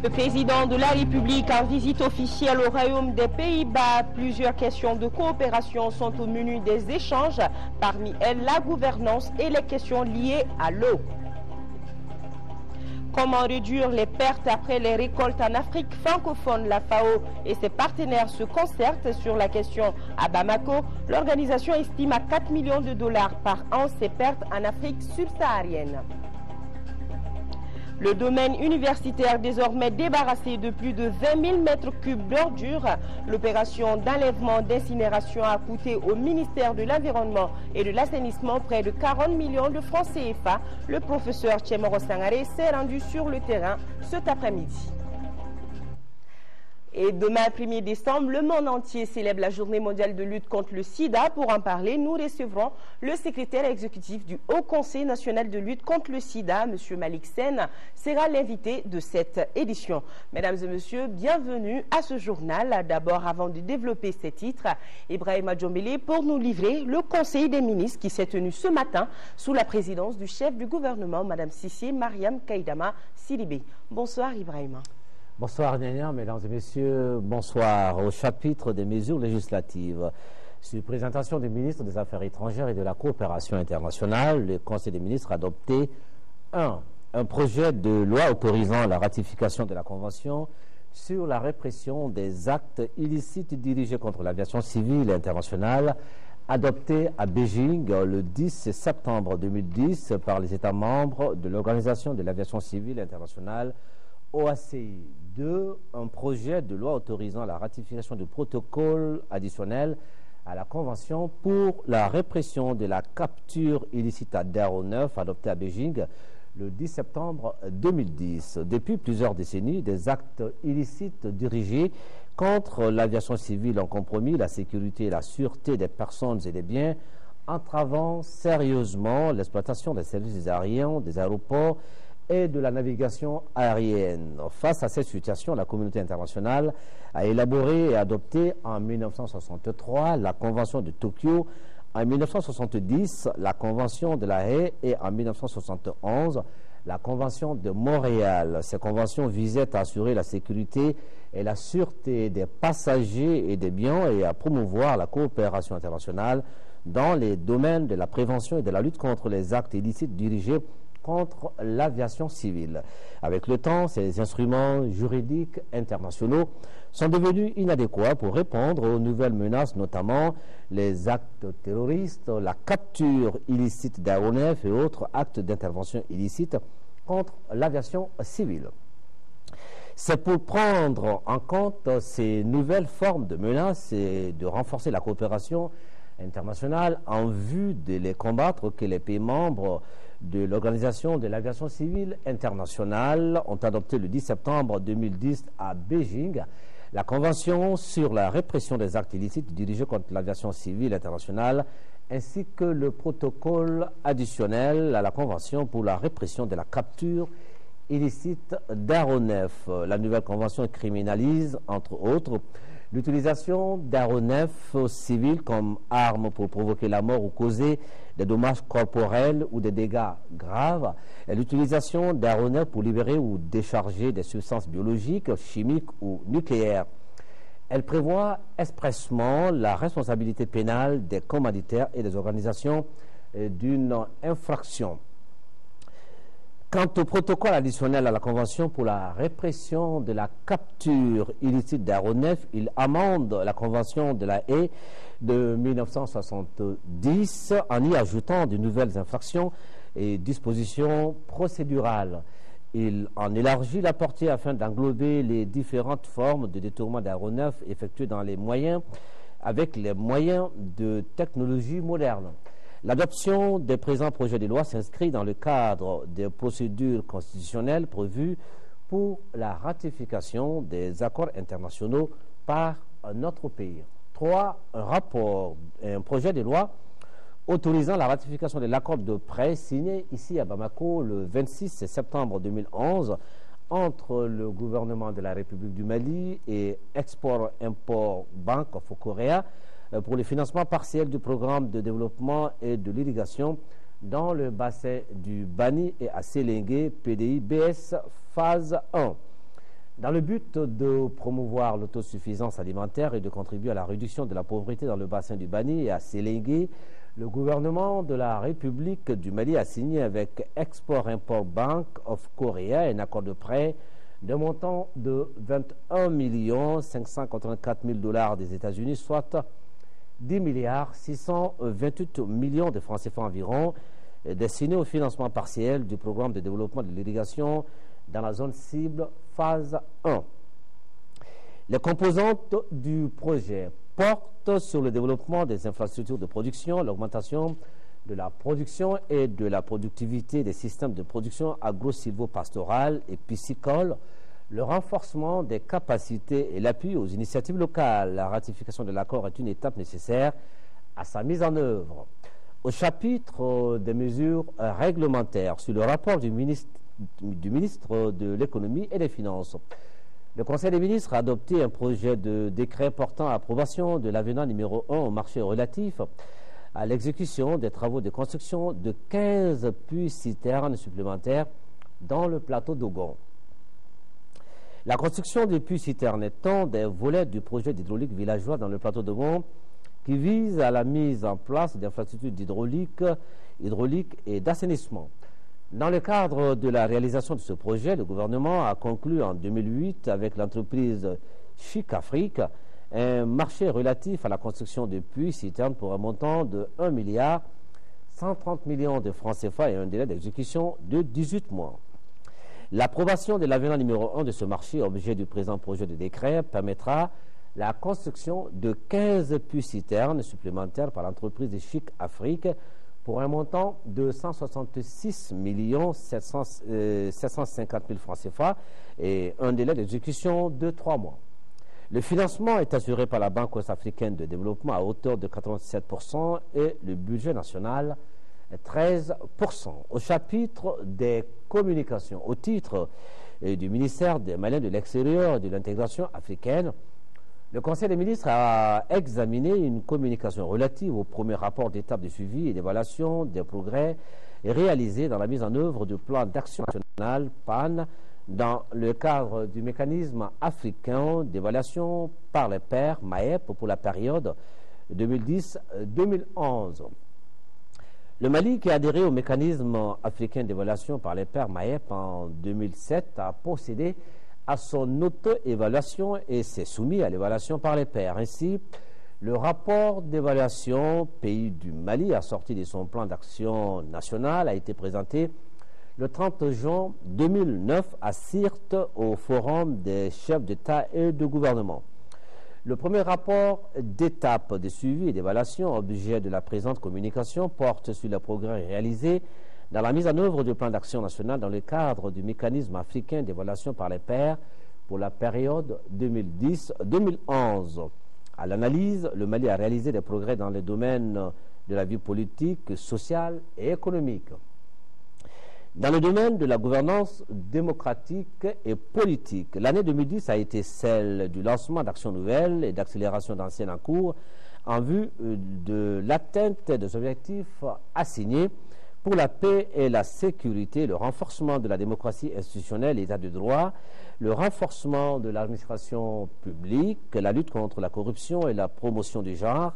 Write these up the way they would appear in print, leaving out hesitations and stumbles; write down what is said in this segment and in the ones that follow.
Le président de la République en visite officielle au Royaume des Pays-Bas. Plusieurs questions de coopération sont au menu des échanges, parmi elles la gouvernance et les questions liées à l'eau. Comment réduire les pertes après les récoltes en Afrique francophone? La FAO et ses partenaires se concertent sur la question à Bamako. L'organisation estime à 4 millions de dollars par an ces pertes en Afrique subsaharienne. Le domaine universitaire désormais débarrassé de plus de 20 000 mètres cubes d'ordures. L'opération d'enlèvement d'incinération a coûté au ministère de l'Environnement et de l'Assainissement près de 40 millions de francs CFA. Le professeur Tchemoro Sangare s'est rendu sur le terrain cet après-midi. Et demain, 1er décembre, le monde entier célèbre la journée mondiale de lutte contre le sida. Pour en parler, nous recevrons le secrétaire exécutif du Haut Conseil national de lutte contre le sida, M. Malik Sen, sera l'invité de cette édition. Mesdames et messieurs, bienvenue à ce journal. D'abord, avant de développer ces titres, Ibrahima Djombele pour nous livrer le Conseil des ministres qui s'est tenu ce matin sous la présidence du chef du gouvernement, Mme Sissi Mariam Kaïdama Sidibé. Bonsoir Ibrahima. Bonsoir Nénia, mesdames et messieurs, bonsoir. Au chapitre des mesures législatives, sur présentation du ministre des Affaires étrangères et de la coopération internationale, le Conseil des ministres a adopté un projet de loi autorisant la ratification de la Convention sur la répression des actes illicites dirigés contre l'aviation civile et internationale, adopté à Beijing le 10 septembre 2010 par les États membres de l'Organisation de l'aviation civile internationale, OACI. 2. Un projet de loi autorisant la ratification du protocole additionnel à la Convention pour la répression de la capture illicite d'aéronefs adopté à Beijing le 10 septembre 2010. Depuis plusieurs décennies, des actes illicites dirigés contre l'aviation civile ont compromis la sécurité et la sûreté des personnes et des biens, entravant sérieusement l'exploitation des services aériens, des aéroports et de la navigation aérienne. Face à cette situation, la communauté internationale a élaboré et adopté en 1963 la Convention de Tokyo, en 1970 la Convention de La Haye et en 1971 la Convention de Montréal. Ces conventions visaient à assurer la sécurité et la sûreté des passagers et des biens et à promouvoir la coopération internationale dans les domaines de la prévention et de la lutte contre les actes illicites dirigés contre l'aviation civile. Avec le temps, ces instruments juridiques internationaux sont devenus inadéquats pour répondre aux nouvelles menaces, notamment les actes terroristes, la capture illicite d'aéronefs et autres actes d'intervention illicite contre l'aviation civile. C'est pour prendre en compte ces nouvelles formes de menaces et de renforcer la coopération internationale en vue de les combattre que les pays membres de l'Organisation de l'aviation civile internationale ont adopté le 10 septembre 2010 à Beijing la Convention sur la répression des actes illicites dirigés contre l'aviation civile internationale ainsi que le protocole additionnel à la Convention pour la répression de la capture illicite d'aéronefs. La nouvelle convention criminalise, entre autres, l'utilisation d'aéronefs civils comme armes pour provoquer la mort ou causer des dommages corporels ou des dégâts graves, et l'utilisation d'aéronefs pour libérer ou décharger des substances biologiques, chimiques ou nucléaires. Elle prévoit expressément la responsabilité pénale des commanditaires et des organisations d'une infraction. Quant au protocole additionnel à la Convention pour la répression de la capture illicite d'aéronefs, il amende la Convention de La Haye de 1970 en y ajoutant de nouvelles infractions et dispositions procédurales. Il en élargit la portée afin d'englober les différentes formes de détournement d'aéronefs effectuées avec les moyens de technologie moderne. L'adoption des présents projets de loi s'inscrit dans le cadre des procédures constitutionnelles prévues pour la ratification des accords internationaux par notre pays. 3. Un projet de loi autorisant la ratification de l'accord de prêt signé ici à Bamako le 26 septembre 2011 entre le gouvernement de la République du Mali et Export-Import Bank of Korea pour le financement partiel du programme de développement et de l'irrigation dans le bassin du Bani et à Séléngué, PDI BS phase 1. Dans le but de promouvoir l'autosuffisance alimentaire et de contribuer à la réduction de la pauvreté dans le bassin du Bani et à Sélégué, le gouvernement de la République du Mali a signé avec Export-Import Bank of Korea un accord de prêt d'un montant de 21 584 000 $ des États-Unis, soit 10 628 millions de francs CFA environ, destiné au financement partiel du programme de développement de l'irrigation dans la zone cible phase 1. Les composantes du projet portent sur le développement des infrastructures de production, l'augmentation de la production et de la productivité des systèmes de production agro-silvo-pastorale et piscicole, le renforcement des capacités et l'appui aux initiatives locales. La ratification de l'accord est une étape nécessaire à sa mise en œuvre. Au chapitre des mesures réglementaires, sur le rapport du ministre de l'économie et des finances, le Conseil des ministres a adopté un projet de décret portant approbation de l'avenant numéro 1 au marché relatif à l'exécution des travaux de construction de 15 puits-citernes supplémentaires dans le plateau d'Ogon. La construction des puits-citernes étant des volets du projet d'hydraulique villageois dans le plateau d'Ogon qui vise à la mise en place d'infrastructures hydrauliques et d'assainissement. Dans le cadre de la réalisation de ce projet, le gouvernement a conclu en 2008 avec l'entreprise Chic Afrique un marché relatif à la construction de puits-citernes pour un montant de 1 milliard 130 millions de francs CFA et un délai d'exécution de 18 mois. L'approbation de l'avenant numéro 1 de ce marché, objet du présent projet de décret, permettra la construction de 15 puits-citernes supplémentaires par l'entreprise Chic Afrique pour un montant de 166 750 000 francs CFA et un délai d'exécution de 3 mois. Le financement est assuré par la Banque ouest-africaine de développement à hauteur de 87% et le budget national 13%. Au chapitre des communications, au titre du ministère des Maliens de l'extérieur et de l'intégration africaine, le Conseil des ministres a examiné une communication relative au premier rapport d'étape de suivi et d'évaluation des progrès réalisés dans la mise en œuvre du plan d'action national PAN dans le cadre du mécanisme africain d'évaluation par les pairs MAEP pour la période 2010-2011. Le Mali, qui a adhéré au mécanisme africain d'évaluation par les pairs MAEP en 2007, a procédé à son auto-évaluation et s'est soumis à l'évaluation par les pairs. Ainsi, le rapport d'évaluation pays du Mali, assorti de son plan d'action national, a été présenté le 30 juin 2009 à Sirte au Forum des chefs d'État et de gouvernement. Le premier rapport d'étape de suivi et d'évaluation, objet de la présente communication, porte sur les progrès réalisés dans la mise en œuvre du plan d'action national dans le cadre du mécanisme africain d'évaluation par les pairs pour la période 2010-2011. À l'analyse, le Mali a réalisé des progrès dans les domaines de la vie politique, sociale et économique. Dans le domaine de la gouvernance démocratique et politique, l'année 2010 a été celle du lancement d'actions nouvelles et d'accélération d'anciennes en cours en vue de l'atteinte des objectifs assignés pour la paix et la sécurité, le renforcement de la démocratie institutionnelle, l'état de droit, le renforcement de l'administration publique, la lutte contre la corruption et la promotion du genre,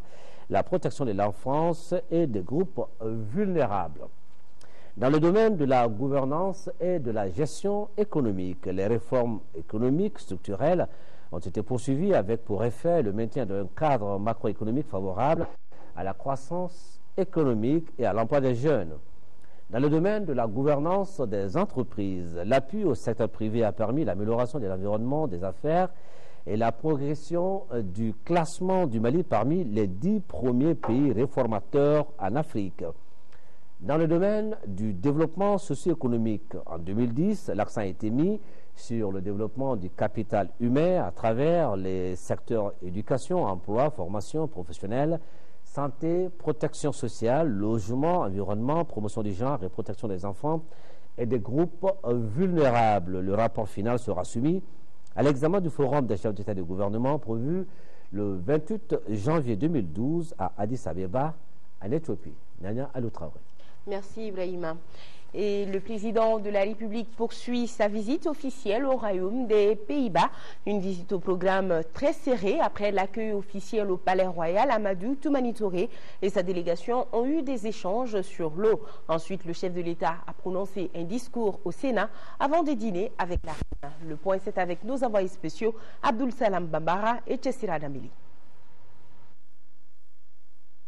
la protection de l'enfance et des groupes vulnérables. Dans le domaine de la gouvernance et de la gestion économique, les réformes économiques structurelles ont été poursuivies avec pour effet le maintien d'un cadre macroéconomique favorable à la croissance économique et à l'emploi des jeunes. Dans le domaine de la gouvernance des entreprises, l'appui au secteur privé a permis l'amélioration de l'environnement des affaires et la progression du classement du Mali parmi les 10 premiers pays réformateurs en Afrique. Dans le domaine du développement socio-économique, en 2010, l'accent a été mis sur le développement du capital humain à travers les secteurs éducation, emploi, formation professionnelle, santé, protection sociale, logement, environnement, promotion du genre et protection des enfants et des groupes vulnérables. Le rapport final sera soumis à l'examen du Forum des chefs d'État et de gouvernement prévu le 28 janvier 2012 à Addis Abeba, en Éthiopie. Nania Alou Traoré. Merci Ibrahima. Et le président de la République poursuit sa visite officielle au Royaume des Pays-Bas. Une visite au programme très serré après l'accueil officiel au Palais Royal. Amadou Toumani Touré et sa délégation ont eu des échanges sur l'eau. Ensuite, le chef de l'État a prononcé un discours au Sénat avant de dîner avec la reine. Le point, c'est avec nos envoyés spéciaux Abdul Salam Bambara et Tchessira Dambili.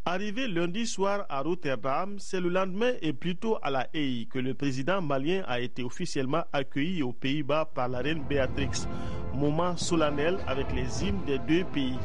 Arrivé lundi soir à Rotterdam, c'est le lendemain et plutôt à La Haye que le président malien a été officiellement accueilli aux Pays-Bas par la reine Béatrix. Moment solennel avec les hymnes des deux pays.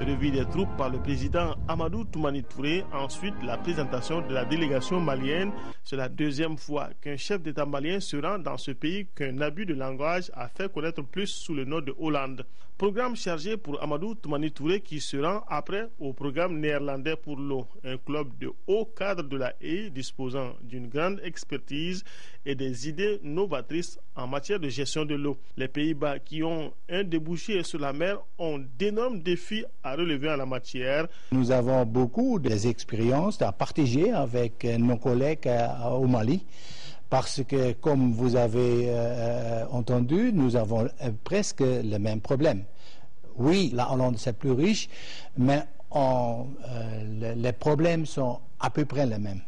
Revue des troupes par le président Amadou Toumani Touré. Ensuite, la présentation de la délégation malienne. C'est la deuxième fois qu'un chef d'État malien se rend dans ce pays qu'un abus de langage a fait connaître plus sous le nom de Hollande. Programme chargé pour Amadou Toumani Touré qui se rend après au programme néerlandais pour l'eau, un club de haut cadre de La Haye disposant d'une grande expertise et des idées novatrices en matière de gestion de l'eau. Les Pays-Bas qui ont un débouché sur la mer ont d'énormes défis à relever en la matière. Nous avons beaucoup d'expériences à partager avec nos collègues au Mali. Parce que, comme vous avez entendu, nous avons presque le même problème. Oui, la Hollande c'est plus riche, mais les problèmes sont à peu près les mêmes.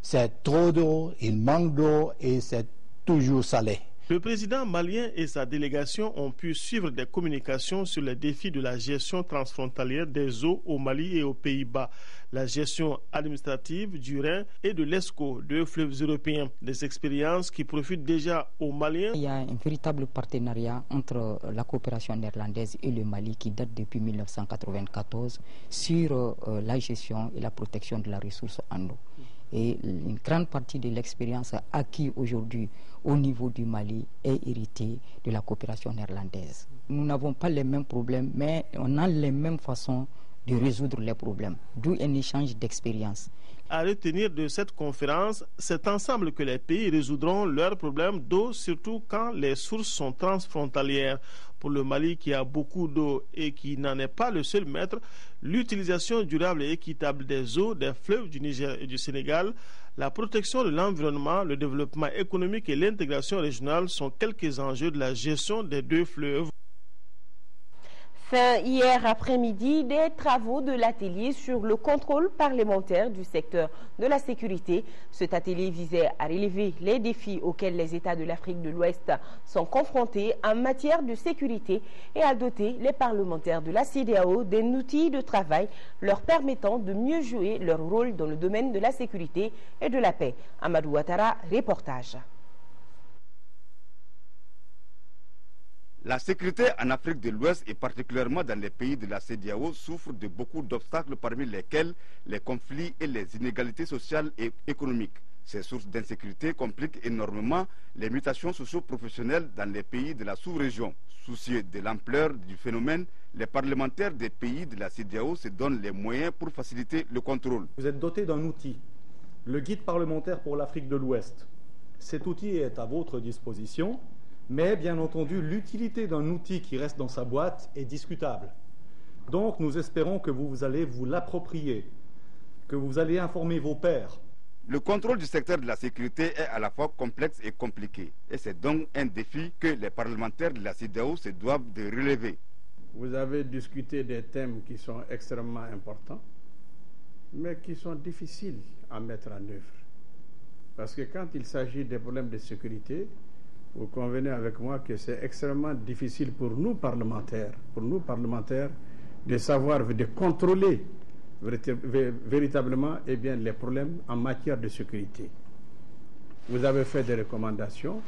C'est trop d'eau, il manque d'eau et c'est toujours salé. Le président malien et sa délégation ont pu suivre des communications sur les défis de la gestion transfrontalière des eaux au Mali et aux Pays-Bas, la gestion administrative du Rhin et de l'ESCO, deux fleuves européens, des expériences qui profitent déjà aux Maliens. Il y a un véritable partenariat entre la coopération néerlandaise et le Mali qui date depuis 1994 sur la gestion et la protection de la ressource en eau. Et une grande partie de l'expérience acquise aujourd'hui au niveau du Mali est héritée de la coopération néerlandaise. Nous n'avons pas les mêmes problèmes, mais on a les mêmes façons de résoudre les problèmes, d'où un échange d'expérience. À retenir de cette conférence, c'est ensemble que les pays résoudront leurs problèmes d'eau, surtout quand les sources sont transfrontalières. Pour le Mali qui a beaucoup d'eau et qui n'en est pas le seul maître, l'utilisation durable et équitable des eaux des fleuves du Niger et du Sénégal, la protection de l'environnement, le développement économique et l'intégration régionale sont quelques enjeux de la gestion des deux fleuves. Fin hier après-midi des travaux de l'atelier sur le contrôle parlementaire du secteur de la sécurité. Cet atelier visait à relever les défis auxquels les États de l'Afrique de l'Ouest sont confrontés en matière de sécurité et à doter les parlementaires de la CEDEAO d'un outil de travail leur permettant de mieux jouer leur rôle dans le domaine de la sécurité et de la paix. Amadou Ouattara, reportage. La sécurité en Afrique de l'Ouest et particulièrement dans les pays de la CEDEAO souffre de beaucoup d'obstacles parmi lesquels les conflits et les inégalités sociales et économiques. Ces sources d'insécurité compliquent énormément les mutations socio-professionnelles dans les pays de la sous-région. Soucieux de l'ampleur du phénomène, les parlementaires des pays de la CEDEAO se donnent les moyens pour faciliter le contrôle. Vous êtes doté d'un outil, le guide parlementaire pour l'Afrique de l'Ouest. Cet outil est à votre disposition. Mais bien entendu, l'utilité d'un outil qui reste dans sa boîte est discutable. Donc nous espérons que vous allez vous l'approprier, que vous allez informer vos pairs. Le contrôle du secteur de la sécurité est à la fois complexe et compliqué. Et c'est donc un défi que les parlementaires de la CEDEAO se doivent de relever. Vous avez discuté des thèmes qui sont extrêmement importants, mais qui sont difficiles à mettre en œuvre. Parce que quand il s'agit des problèmes de sécurité, vous convenez avec moi que c'est extrêmement difficile pour nous parlementaires, de savoir, de contrôler véritablement les problèmes en matière de sécurité. Vous avez fait des recommandations,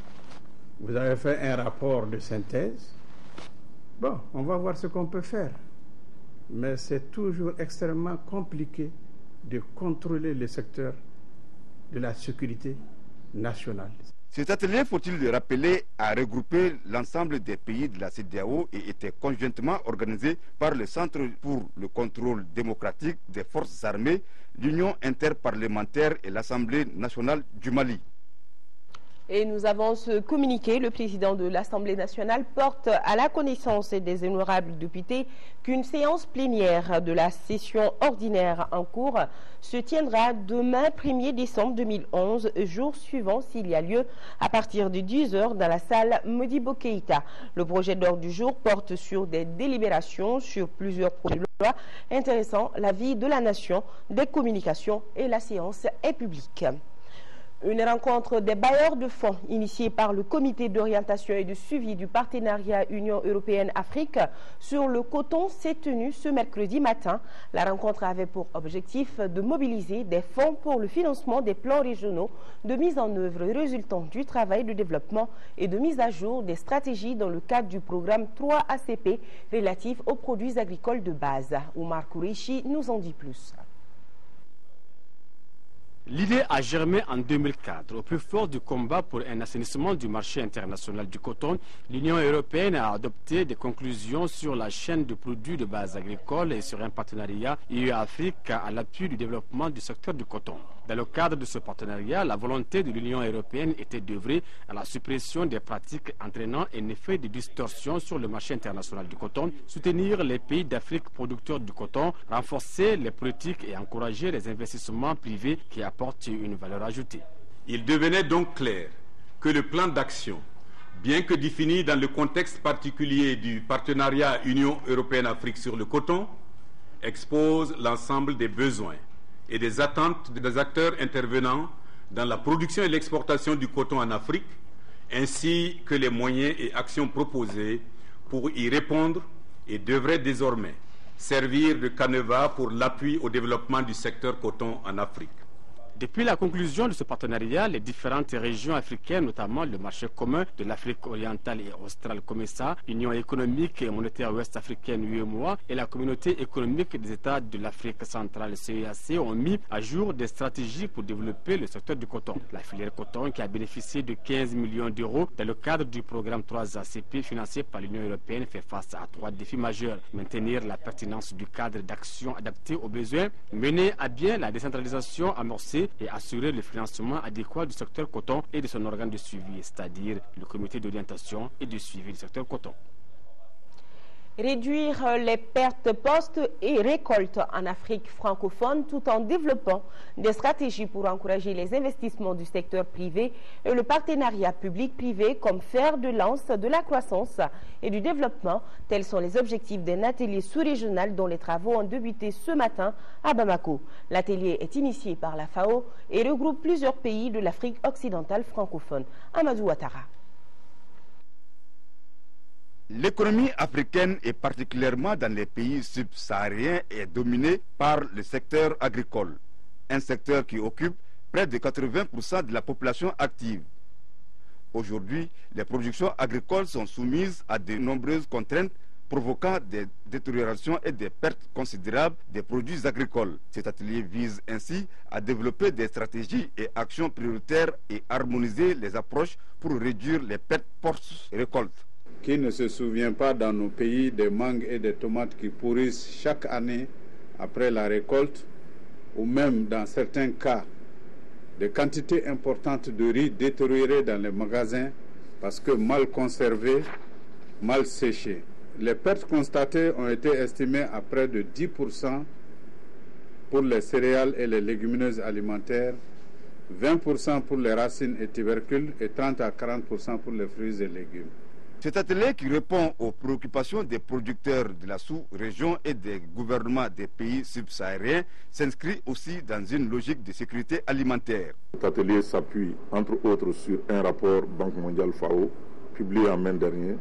vous avez fait un rapport de synthèse. Bon, on va voir ce qu'on peut faire. Mais c'est toujours extrêmement compliqué de contrôler le secteur de la sécurité nationale. Cet atelier, faut-il le rappeler, a regroupé l'ensemble des pays de la CEDEAO et était conjointement organisé par le Centre pour le contrôle démocratique des forces armées, l'Union interparlementaire et l'Assemblée nationale du Mali. Et nous avons ce communiqué. Le président de l'Assemblée nationale porte à la connaissance des honorables députés qu'une séance plénière de la session ordinaire en cours se tiendra demain 1er décembre 2011, jour suivant s'il y a lieu, à partir de 10 h dans la salle Modibo Keïta. Le projet d'ordre du jour porte sur des délibérations sur plusieurs projets de loi intéressant la vie de la nation, des communications, et la séance est publique. Une rencontre des bailleurs de fonds initiée par le comité d'orientation et de suivi du partenariat Union européenne-Afrique sur le coton s'est tenue ce mercredi matin. La rencontre avait pour objectif de mobiliser des fonds pour le financement des plans régionaux de mise en œuvre résultant du travail de développement et de mise à jour des stratégies dans le cadre du programme 3 ACP relatif aux produits agricoles de base. Oumar Koureichi nous en dit plus. L'idée a germé en 2004. Au plus fort du combat pour un assainissement du marché international du coton, l'Union européenne a adopté des conclusions sur la chaîne de produits de base agricole et sur un partenariat EU-Afrique à l'appui du développement du secteur du coton. Dans le cadre de ce partenariat, la volonté de l'Union européenne était d'œuvrer à la suppression des pratiques entraînant un effet de distorsion sur le marché international du coton, soutenir les pays d'Afrique producteurs du coton, renforcer les politiques et encourager les investissements privés qui apportent une valeur ajoutée. Il devenait donc clair que le plan d'action, bien que défini dans le contexte particulier du partenariat Union européenne-Afrique sur le coton, expose l'ensemble des besoins et des attentes des acteurs intervenant dans la production et l'exportation du coton en Afrique, ainsi que les moyens et actions proposés pour y répondre, et devrait désormais servir de canevas pour l'appui au développement du secteur coton en Afrique. Depuis la conclusion de ce partenariat, les différentes régions africaines, notamment le marché commun de l'Afrique orientale et australe COMESA, l'Union économique et monétaire ouest-africaine UEMOA et la communauté économique des États de l'Afrique centrale CEAC ont mis à jour des stratégies pour développer le secteur du coton. La filière coton, qui a bénéficié de 15 millions d'euros dans le cadre du programme 3 ACP financé par l'Union européenne, fait face à 3 défis majeurs. Maintenir la pertinence du cadre d'action adapté aux besoins, mener à bien la décentralisation amorcée et assurer le financement adéquat du secteur coton et de son organe de suivi, c'est-à-dire le comité d'orientation et de suivi du secteur coton. Réduire les pertes post et récoltes en Afrique francophone tout en développant des stratégies pour encourager les investissements du secteur privé et le partenariat public-privé comme fer de lance de la croissance et du développement. Tels sont les objectifs d'un atelier sous-régional dont les travaux ont débuté ce matin à Bamako. L'atelier est initié par la FAO et regroupe plusieurs pays de l'Afrique occidentale francophone. Amadou Ouattara. L'économie africaine, et particulièrement dans les pays subsahariens, est dominée par le secteur agricole, un secteur qui occupe près de 80% de la population active. Aujourd'hui, les productions agricoles sont soumises à de nombreuses contraintes provoquant des détériorations et des pertes considérables des produits agricoles. Cet atelier vise ainsi à développer des stratégies et actions prioritaires et harmoniser les approches pour réduire les pertes post-récolte. Qui ne se souvient pas dans nos pays des mangues et des tomates qui pourrissent chaque année après la récolte, ou même dans certains cas, des quantités importantes de riz détériorées dans les magasins parce que mal conservés, mal séchés. Les pertes constatées ont été estimées à près de 10% pour les céréales et les légumineuses alimentaires, 20% pour les racines et tubercules et 30 à 40% pour les fruits et légumes. Cet atelier, qui répond aux préoccupations des producteurs de la sous-région et des gouvernements des pays subsahariens, s'inscrit aussi dans une logique de sécurité alimentaire. Cet atelier s'appuie entre autres sur un rapport Banque mondiale FAO publié en mai dernier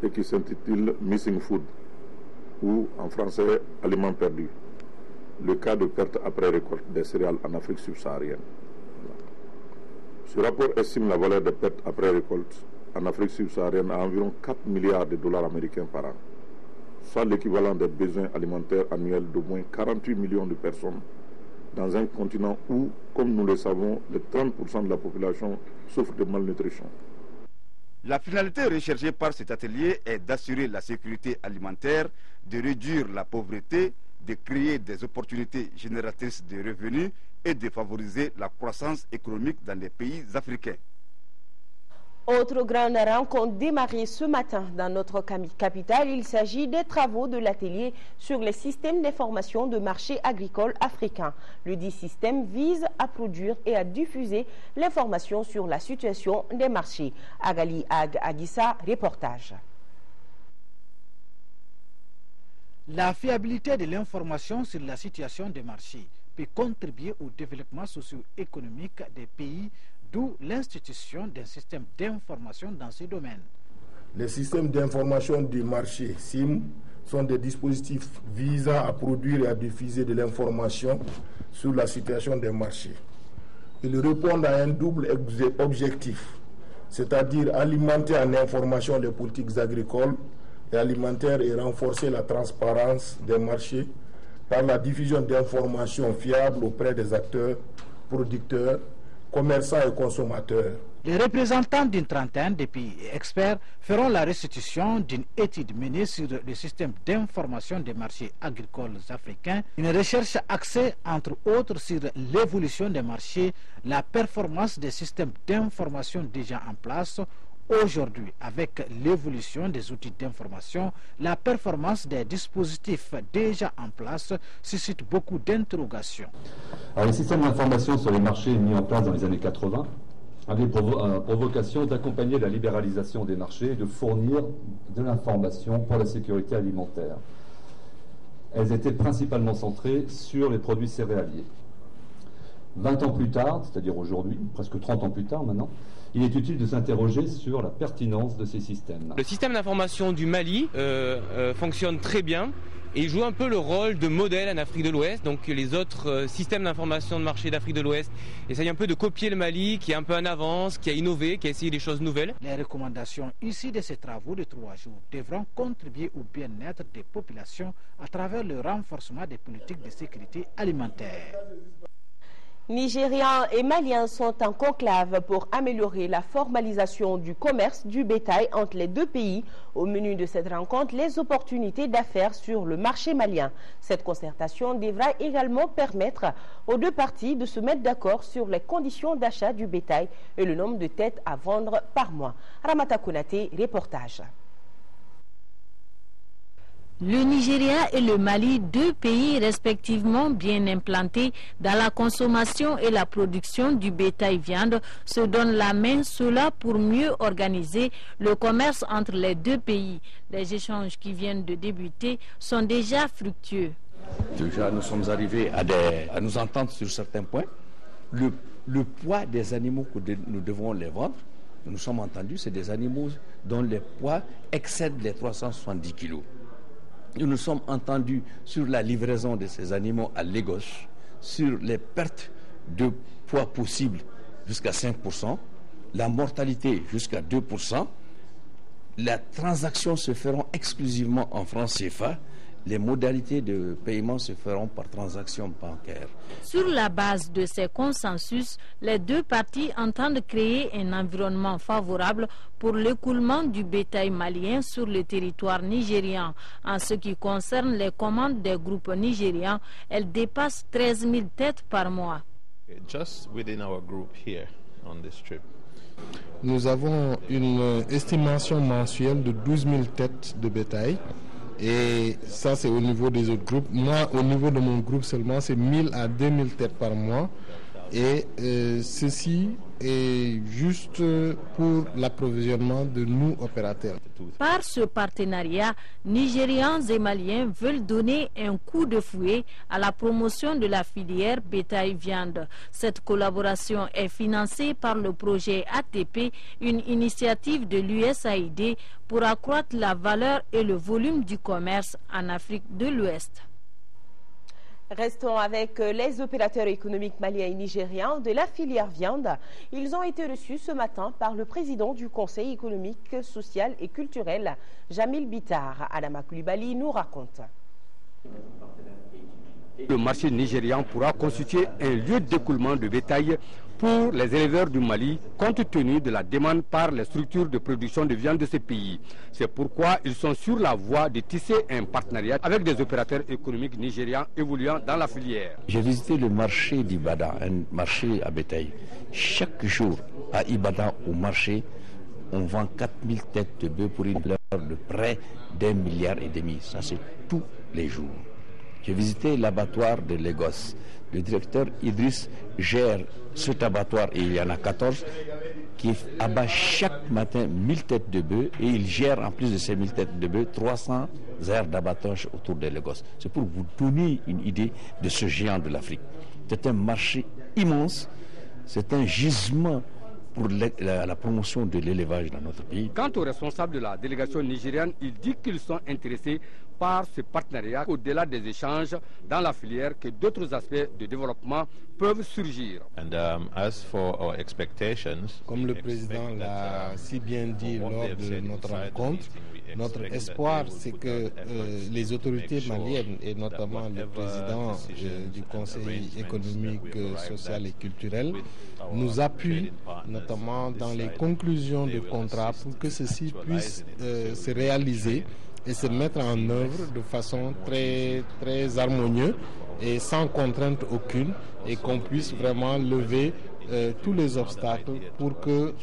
et qui s'intitule Missing Food, ou en français Aliments perdus, le cas de perte après récolte des céréales en Afrique subsaharienne. Ce rapport estime la valeur des pertes après récolte en Afrique subsaharienne à environ 4 milliards de dollars américains par an, soit l'équivalent des besoins alimentaires annuels d'au moins 48 millions de personnes dans un continent où, comme nous le savons, les 30% de la population souffrent de malnutrition. La finalité recherchée par cet atelier est d'assurer la sécurité alimentaire, de réduire la pauvreté, de créer des opportunités génératrices de revenus et de favoriser la croissance économique dans les pays africains. Autre grande rencontre démarrée ce matin dans notre capitale, il s'agit des travaux de l'atelier sur les systèmes d'information de marché agricole africain. Le dit système vise à produire et à diffuser l'information sur la situation des marchés. Agali Agissa, reportage. La fiabilité de l'information sur la situation des marchés peut contribuer au développement socio-économique des pays, d'où l'institution d'un système d'information dans ce domaine. Les systèmes d'information du marché, SIM, sont des dispositifs visant à produire et à diffuser de l'information sur la situation des marchés. Ils répondent à un double objectif, c'est-à-dire alimenter en information les politiques agricoles et alimentaires et renforcer la transparence des marchés par la diffusion d'informations fiables auprès des acteurs, producteurs, commerçants et consommateurs. Les représentants d'une trentaine de pays et experts feront la restitution d'une étude menée sur le système d'information des marchés agricoles africains, une recherche axée entre autres sur l'évolution des marchés, la performance des systèmes d'information déjà en place. Aujourd'hui, avec l'évolution des outils d'information, la performance des dispositifs déjà en place suscite beaucoup d'interrogations. Alors, les systèmes d'information sur les marchés mis en place dans les années 80 avaient pour vocation d'accompagner la libéralisation des marchés et de fournir de l'information pour la sécurité alimentaire. Elles étaient principalement centrées sur les produits céréaliers. 20 ans plus tard, c'est-à-dire aujourd'hui, presque 30 ans plus tard maintenant, il est utile de s'interroger sur la pertinence de ces systèmes. Le système d'information du Mali fonctionne très bien et joue un peu le rôle de modèle en Afrique de l'Ouest. Donc les autres systèmes d'information de marché d'Afrique de l'Ouest essayent un peu de copier le Mali, qui est un peu en avance, qui a innové, qui a essayé des choses nouvelles. Les recommandations issues de ces travaux de 3 jours devront contribuer au bien-être des populations à travers le renforcement des politiques de sécurité alimentaire. Nigérians et Maliens sont en conclave pour améliorer la formalisation du commerce du bétail entre les deux pays. Au menu de cette rencontre, les opportunités d'affaires sur le marché malien. Cette concertation devra également permettre aux deux parties de se mettre d'accord sur les conditions d'achat du bétail et le nombre de têtes à vendre par mois. Ramata Konate, reportage. Le Nigeria et le Mali, deux pays respectivement bien implantés dans la consommation et la production du bétail viande, se donnent la main, cela pour mieux organiser le commerce entre les deux pays. Les échanges qui viennent de débuter sont déjà fructueux. Déjà, nous sommes arrivés à nous entendre sur certains points. Le poids des animaux que nous devons les vendre, nous sommes entendus, c'est des animaux dont les poids excèdent les 370 kilos. Nous nous sommes entendus sur la livraison de ces animaux à Lagos, sur les pertes de poids possibles jusqu'à 5%, la mortalité jusqu'à 2%. Les transactions se feront exclusivement en francs CFA. Les modalités de paiement se feront par transaction bancaire. Sur la base de ces consensus, les deux parties entendent créer un environnement favorable pour l'écoulement du bétail malien sur le territoire nigérian. En ce qui concerne les commandes des groupes nigérians, elles dépassent 13 000 têtes par mois. Just within our group here on this trip. Nous avons une estimation mensuelle de 12 000 têtes de bétail. Et ça, c'est au niveau des autres groupes. Moi, au niveau de mon groupe seulement, c'est 1000 à 2000 têtes par mois. Et ceci est juste pour l'approvisionnement de nous, opérateurs. Par ce partenariat, Nigérians et Maliens veulent donner un coup de fouet à la promotion de la filière bétail-viande. Cette collaboration est financée par le projet ATP, une initiative de l'USAID pour accroître la valeur et le volume du commerce en Afrique de l'Ouest. Restons avec les opérateurs économiques maliens et nigérians de la filière viande. Ils ont été reçus ce matin par le président du Conseil économique, social et culturel, Jamil Bitar. Adama Koulibaly nous raconte. Le marché nigérian pourra constituer un lieu d'écoulement de bétail pour les éleveurs du Mali, compte tenu de la demande par les structures de production de viande de ces pays. C'est pourquoi ils sont sur la voie de tisser un partenariat avec des opérateurs économiques nigérians évoluant dans la filière. J'ai visité le marché d'Ibadan, un marché à bétail. Chaque jour à Ibadan, au marché, on vend 4000 têtes de bœufs pour une valeur de près d'1,5 milliard. Ça, c'est tous les jours. J'ai visité l'abattoir de Lagos. Le directeur Idriss gère cet abattoir, et il y en a 14, qui abat chaque matin 1000 têtes de bœufs, et il gère en plus de ces 1000 têtes de bœufs 300 aires d'abattage autour de Lagos. C'est pour vous donner une idée de ce géant de l'Afrique. C'est un marché immense, c'est un gisement pour la promotion de l'élevage dans notre pays. Quant aux responsables de la délégation nigériane, il dit qu'ils sont intéressés par ce partenariat au-delà des échanges dans la filière, que d'autres aspects de développement peuvent surgir. Comme le président l'a si bien dit lors de notre rencontre, notre espoir, c'est que les autorités maliennes, et notamment le président du Conseil économique, social et culturel, nous appuient notamment dans les conclusions de contrats pour que ceci puisse se réaliser et se mettre en œuvre de façon très, très harmonieuse et sans contrainte aucune, et qu'on puisse vraiment lever tous les obstacles pour que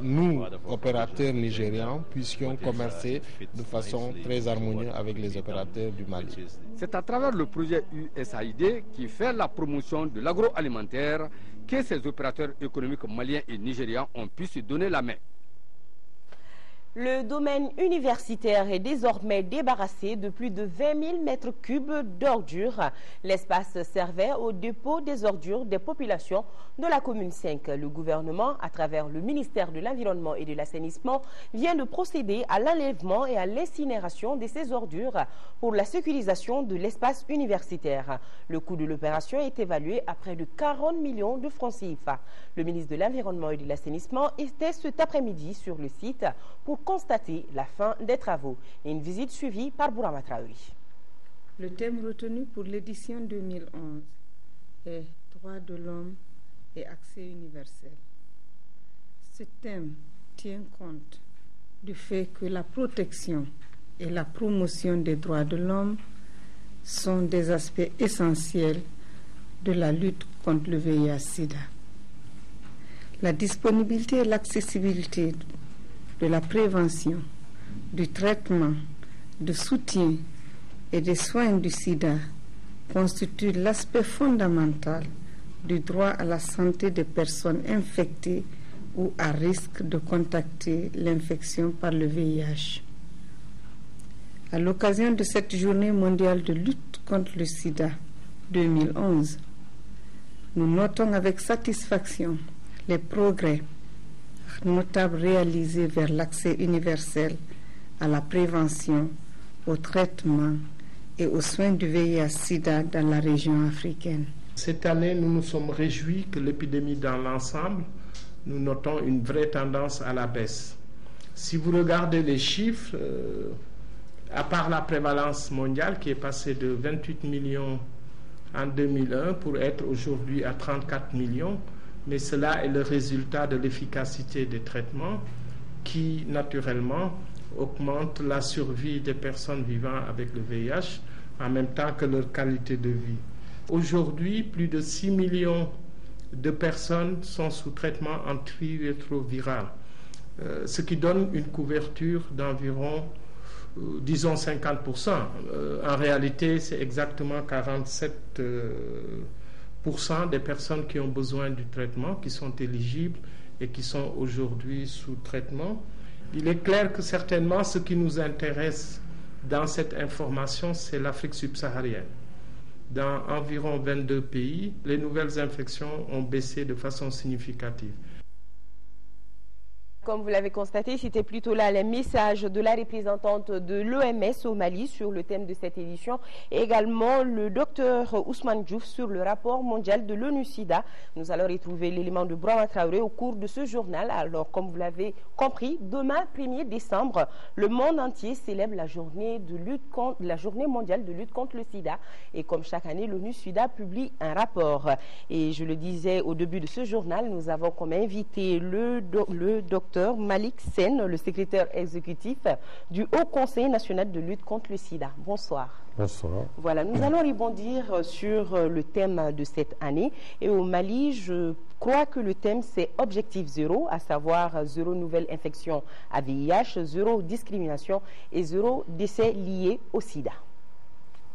nous, opérateurs nigérians, puissions commercer de façon très harmonieuse avec les opérateurs du Mali. C'est à travers le projet USAID qui fait la promotion de l'agroalimentaire que ces opérateurs économiques maliens et nigérians ont pu se donner la main. Le domaine universitaire est désormais débarrassé de plus de 20 000 mètres cubes d'ordures. L'espace servait au dépôt des ordures des populations de la commune 5. Le gouvernement, à travers le ministère de l'Environnement et de l'Assainissement, vient de procéder à l'enlèvement et à l'incinération de ces ordures pour la sécurisation de l'espace universitaire. Le coût de l'opération est évalué à près de 40 millions de francs CFA. Le ministre de l'Environnement et de l'Assainissement était cet après-midi sur le site pour constater la fin des travaux. Et une visite suivie par Bourama Traoui. Le thème retenu pour l'édition 2011 est « Droits de l'homme et accès universel ». Ce thème tient compte du fait que la protection et la promotion des droits de l'homme sont des aspects essentiels de la lutte contre le VIH-Sida. La disponibilité et l'accessibilité de la prévention, du traitement, du soutien et des soins du sida constituent l'aspect fondamental du droit à la santé des personnes infectées ou à risque de contacter l'infection par le VIH. À l'occasion de cette journée mondiale de lutte contre le sida 2011, nous notons avec satisfaction les progrès notables réalisés vers l'accès universel à la prévention, au traitement et aux soins du VIH-Sida dans la région africaine. Cette année, nous nous sommes réjouis que l'épidémie dans l'ensemble, nous notons une vraie tendance à la baisse. Si vous regardez les chiffres, à part la prévalence mondiale qui est passée de 28 millions en 2001 pour être aujourd'hui à 34 millions, mais cela est le résultat de l'efficacité des traitements qui, naturellement, augmente la survie des personnes vivant avec le VIH en même temps que leur qualité de vie. Aujourd'hui, plus de 6 millions de personnes sont sous traitement antirétroviral, ce qui donne une couverture d'environ, disons, 50%. En réalité, c'est exactement 47% des personnes qui ont besoin du traitement, qui sont éligibles et qui sont aujourd'hui sous traitement. Il est clair que certainement ce qui nous intéresse dans cette information, c'est l'Afrique subsaharienne. Dans environ 22 pays, les nouvelles infections ont baissé de façon significative. Comme vous l'avez constaté, c'était plutôt là les messages de la représentante de l'OMS au Mali sur le thème de cette édition et également le docteur Ousmane Diouf sur le rapport mondial de l'ONU-SIDA. Nous allons retrouver l'élément de Bourama Traoré au cours de ce journal. Alors, comme vous l'avez compris, demain, 1er décembre, le monde entier célèbre la journée mondiale de lutte contre le sida. Et comme chaque année, l'ONU-SIDA publie un rapport. Et je le disais au début de ce journal, nous avons comme invité le docteur Dr Malick Sène, le secrétaire exécutif du Haut Conseil national de lutte contre le sida. Bonsoir. Bonsoir. Voilà, nous allons rebondir sur le thème de cette année. Et au Mali, je crois que le thème c'est objectif zéro, à savoir zéro nouvelle infection à VIH, zéro discrimination et zéro décès liés au sida.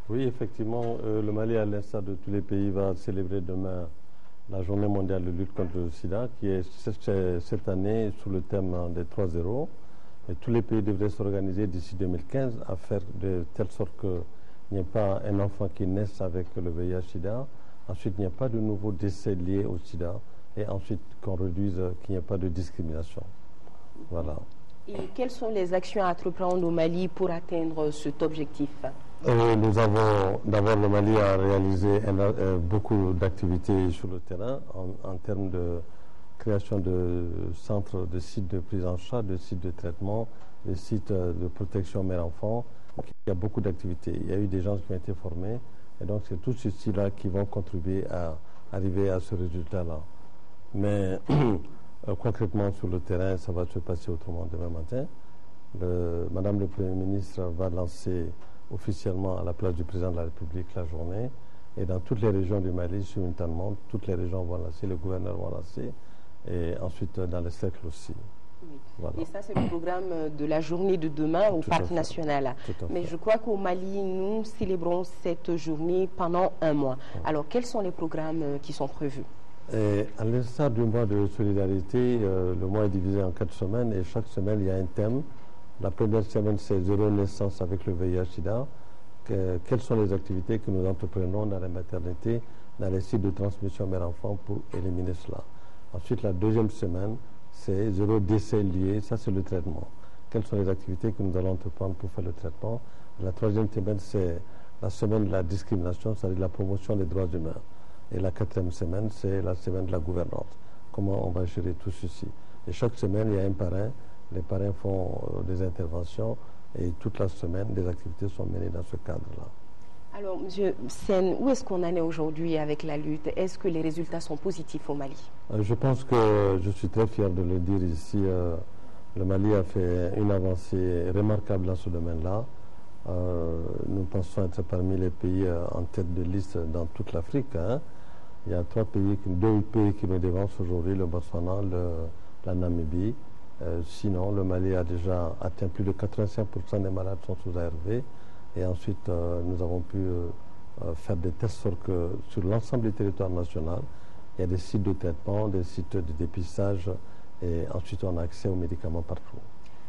Oui, effectivement, le Mali, à l'instar de tous les pays, va célébrer demain la journée mondiale de lutte contre le sida, qui est cette année sous le thème des 3 zéros. Et tous les pays devraient s'organiser d'ici 2015 à faire de telle sorte qu'il n'y ait pas un enfant qui naisse avec le VIH-Sida. Ensuite, il n'y a pas de nouveaux décès liés au sida. Et ensuite, qu'on réduise, qu'il n'y ait pas de discrimination. Voilà. Et quelles sont les actions à entreprendre au Mali pour atteindre cet objectif? Nous avons, d'abord, le Mali a réalisé beaucoup d'activités sur le terrain en termes de création de centres, de sites de prise en charge, de sites de traitement, de sites de protection mère-enfant. Il y a beaucoup d'activités. Il y a eu des gens qui ont été formés. Et donc, c'est tous ceux-là qui vont contribuer à arriver à ce résultat-là. Mais concrètement, sur le terrain, ça va se passer autrement demain matin. Madame le Premier ministre va lancer officiellement à la place du président de la République la journée. Et dans toutes les régions du Mali, simultanément, toutes les régions vont lancer, les gouverneurs vont lancer. Et ensuite, dans les cercles aussi. Oui. Voilà. Et ça, c'est le programme de la journée de demain au Parc national. Mais je crois qu'au Mali, nous célébrons cette journée pendant un mois. Alors, quels sont les programmes qui sont prévus? Et à l'instar du mois de solidarité, le mois est divisé en 4 semaines et chaque semaine, il y a un thème. La première semaine, c'est zéro naissance avec le VIH-Sida. Quelles sont les activités que nous entreprenons dans la maternité, dans les sites de transmission mère-enfant pour éliminer cela? Ensuite, la deuxième semaine, c'est zéro décès lié. Ça, c'est le traitement. Quelles sont les activités que nous allons entreprendre pour faire le traitement? La troisième semaine, c'est la semaine de la discrimination, c'est-à-dire la promotion des droits humains. Et la quatrième semaine, c'est la semaine de la gouvernance. Comment on va gérer tout ceci? Et chaque semaine, il y a un parrain. Les parrains font des interventions et toute la semaine, des activités sont menées dans ce cadre-là. Alors, M. Sène, où est-ce qu'on en est aujourd'hui avec la lutte? Est-ce que les résultats sont positifs au Mali? Je pense que je suis très fier de le dire ici. Le Mali a fait une avancée remarquable dans ce domaine-là. Nous pensons être parmi les pays en tête de liste dans toute l'Afrique. Hein. Il y a deux pays qui nous dévancent aujourd'hui, le Botswana, la Namibie. Sinon, le Mali a déjà atteint plus de 85% des malades sont sous ARV. Et ensuite, nous avons pu faire des tests sur que sur l'ensemble du territoire national, il y a des sites de traitement, des sites de dépistage, et ensuite on a accès aux médicaments partout.